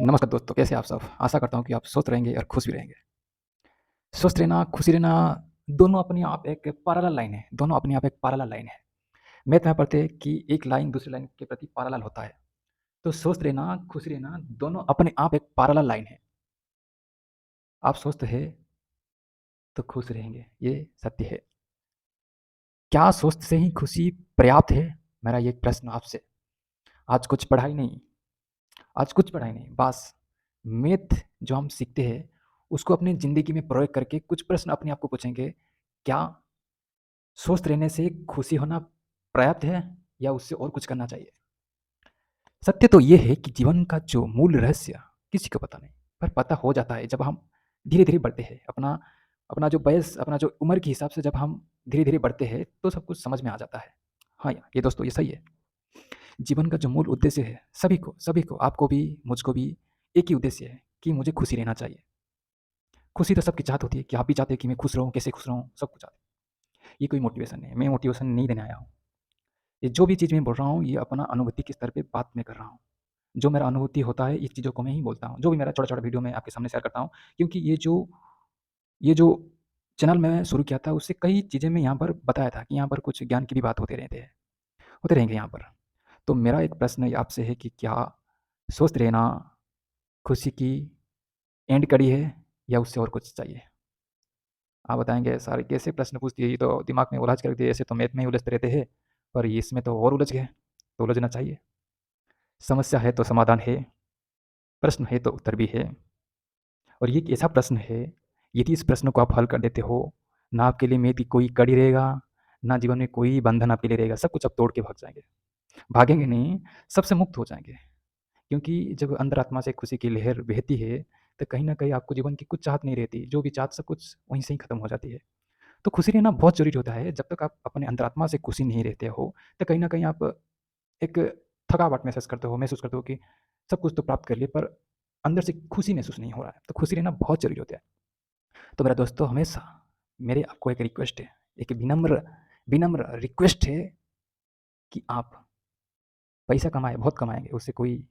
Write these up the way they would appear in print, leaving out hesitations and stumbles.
नमस्कार दोस्तों, कैसे हैं आप सब? आशा करता हूँ कि आप स्वस्थ रहेंगे और खुश भी रहेंगे। स्वस्थ रहना, खुशी रहना दोनों अपने आप एक पैरेलल लाइन है, दोनों अपने आप एक पैरेलल लाइन है। मैथ में पढ़ते हैं कि एक लाइन दूसरी लाइन के प्रति पैरेलल होता है। तो स्वस्थ रहना, खुश रहना दोनों अपने आप एक पैरेलल लाइन है। आप स्वस्थ हैं तो खुश रहेंगे, ये सत्य है। क्या स्वस्थ से ही खुशी पर्याप्त है? मेरा ये प्रश्न आपसे। आज कुछ पढ़ाई नहीं, बस मैथ जो हम सीखते हैं, उसको अपनी ज़िंदगी में प्रयोग करके कुछ प्रश्न अपने आप को पूछेंगे, क्या स्वस्थ रहने से खुशी होना पर्याप्त है या उससे और कुछ करना चाहिए? सत्य तो ये है कि जीवन का जो मूल रहस्य किसी को पता नहीं, पर पता हो जाता है जब हम धीरे-धीरे बढ़ते हैं। अपना अपना जो वयस, अपना जो उम्र के हिसाब से जब हम धीरे-धीरे बढ़ते हैं, तो सब कुछ समझ में आ जाता है। हाँ, ये दोस्तों ये सही है। जीवन का जो मूल उद्देश्य है, सभी को, आपको भी, मुझको भी एक ही उद्देश्य है कि मुझे खुशी रहना चाहिए। खुशी तो सबकी चाहत होती है कि आप भी चाहते हैं कि मैं खुश रहूँ, कैसे खुश रहूँ, सब कुछ चाहते हैं। ये कोई मोटिवेशन नहीं है, मैं मोटिवेशन नहीं देने आया हूँ। ये जो भी चीज़ मैं बोल रहा हूँ, ये अपना अनुभूति के स्तर पे बात मैं कर रहा हूँ। जो मेरा अनुभूति होता है, इस चीज़ों को मैं ही बोलता हूँ। जो भी मेरा छोटा-छोटा वीडियो मैं आपके सामने शेयर करता हूँ, क्योंकि ये जो चैनल मैं शुरू किया था, उससे कई चीज़ें मैं यहाँ पर बताया था कि यहाँ पर कुछ ज्ञान की भी बात होते रहेंगे यहाँ पर। तो मेरा एक प्रश्न आपसे है कि क्या स्वस्थ रहना खुशी की एंड कड़ी है या उससे और कुछ चाहिए? आप बताएँगे, सारे कैसे प्रश्न पूछ दिए, ये तो दिमाग में उलझ कर दिए, ऐसे तो मैथ में ही उलझते रहते हैं, पर इसमें तो और उलझ गए, तो उलझना चाहिए। समस्या है तो समाधान है, प्रश्न है तो उत्तर भी है। और ये एक ऐसा प्रश्न है, यदि इस प्रश्न को आप हल कर देते हो, ना आपके लिए मैथ की कोई कड़ी रहेगा, ना जीवन में कोई बंधन आपके लिए रहेगा, सब कुछ आप तोड़ के भाग जाएँगे। भागेंगे नहीं, सबसे मुक्त हो जाएँगे। क्योंकि जब अंतरात्मा से खुशी की लहर बहती है, तो कहीं न कहीं आपको जीवन की कुछ चाहत नहीं रहती, जो भी चाहत सब कुछ वहीं से ही खत्म हो जाती है। तो खुशी रहना बहुत ज़रूरी होता है। जब तक आप अपने अंतरात्मा से खुशी नहीं रहते हो, तो कहीं न कहीं आप एक थकावट महसूस करते हो कि सब कुछ तो प्राप्त कर लिए, पर अंदर से खुशी महसूस नहीं हो रहा है। तो खुशी रहना बहुत ज़रूरी होता है। तो मेरा दोस्तों, हमेशा मेरे आपको एक रिक्वेस्ट है, एक विनम्र विनम्र रिक्वेस्ट है कि आप पैसा कमाएँ, बहुत कमाएँगे, उससे कोई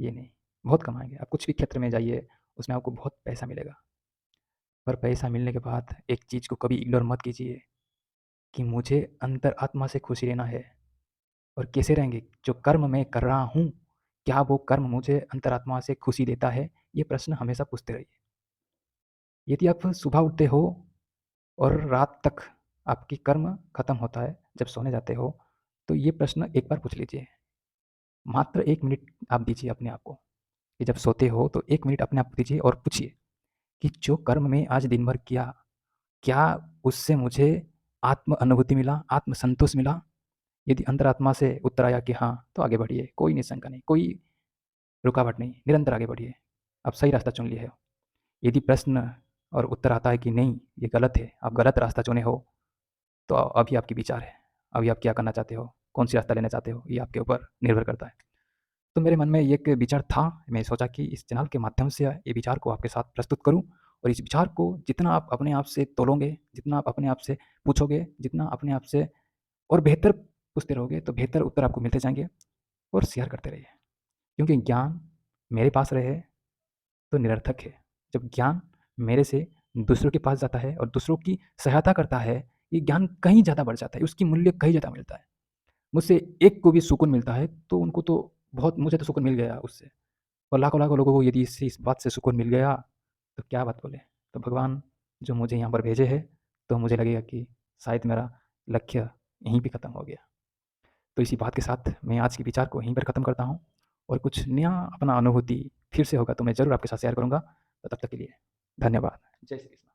ये नहीं, बहुत कमाएँगे। आप कुछ भी क्षेत्र में जाइए, उसमें आपको बहुत पैसा मिलेगा। पर पैसा मिलने के बाद एक चीज़ को कभी इग्नोर मत कीजिए कि मुझे अंतरात्मा से खुशी रहना है। और कैसे रहेंगे? जो कर्म मैं कर रहा हूँ, क्या वो कर्म मुझे अंतरात्मा से खुशी देता है? ये प्रश्न हमेशा पूछते रहिए। यदि आप सुबह उठते हो और रात तक आपकी कर्म खत्म होता है, जब सोने जाते हो, तो ये प्रश्न एक बार पूछ लीजिए। मात्र 1 मिनट आप दीजिए अपने आप को, कि जब सोते हो तो 1 मिनट अपने आप को दीजिए और पूछिए कि जो कर्म मैं आज दिन भर किया, क्या उससे मुझे आत्म अनुभूति मिला, आत्म संतोष मिला? यदि अंतरात्मा से उत्तर आया कि हाँ, तो आगे बढ़िए, कोई निशंका नहीं, कोई रुकावट नहीं, निरंतर आगे बढ़िए। आप सही रास्ता चुन लिए हो। यदि प्रश्न और उत्तर आता है कि नहीं, ये गलत है, आप गलत रास्ता चुने हो, तो अभी आपके विचार है। अभी आप क्या करना चाहते हो, कौन-सी रास्ता लेना चाहते हो, ये आपके ऊपर निर्भर करता है। तो मेरे मन में ये एक विचार था, मैं सोचा कि इस चैनल के माध्यम से ये विचार को आपके साथ प्रस्तुत करूँ, और इस विचार को जितना आप अपने आप से तोलोगे, जितना आप अपने आप से पूछोगे, जितना अपने आप से और बेहतर पूछते रहोगे, तो बेहतर उत्तर आपको मिलते जाएँगे, और शेयर करते रहिए। क्योंकि ज्ञान मेरे पास रहे तो निरर्थक है। जब ज्ञान मेरे से दूसरों के पास जाता है और दूसरों की सहायता करता है, ये ज्ञान कहीं ज़्यादा बढ़ जाता है, उसकी मूल्य कहीं ज़्यादा मिलता है। मुझसे एक को भी सुकून मिलता है, तो उनको तो बहुत, मुझे तो सुकून मिल गया उससे। और लाखों-लाखों लोगों को यदि इस बात से सुकून मिल गया, तो क्या बात बोले। तो भगवान जो मुझे यहाँ पर भेजे हैं, तो मुझे लगेगा कि शायद मेरा लक्ष्य यहीं पे खत्म हो गया। तो इसी बात के साथ मैं आज के विचार को यहीं पर ख़त्म करता हूँ, और कुछ नया अपना अनुभूति फिर से होगा तो मैं ज़रूर आपके साथ शेयर करूँगा। तो तब तक के लिए धन्यवाद। जय श्री कृष्ण।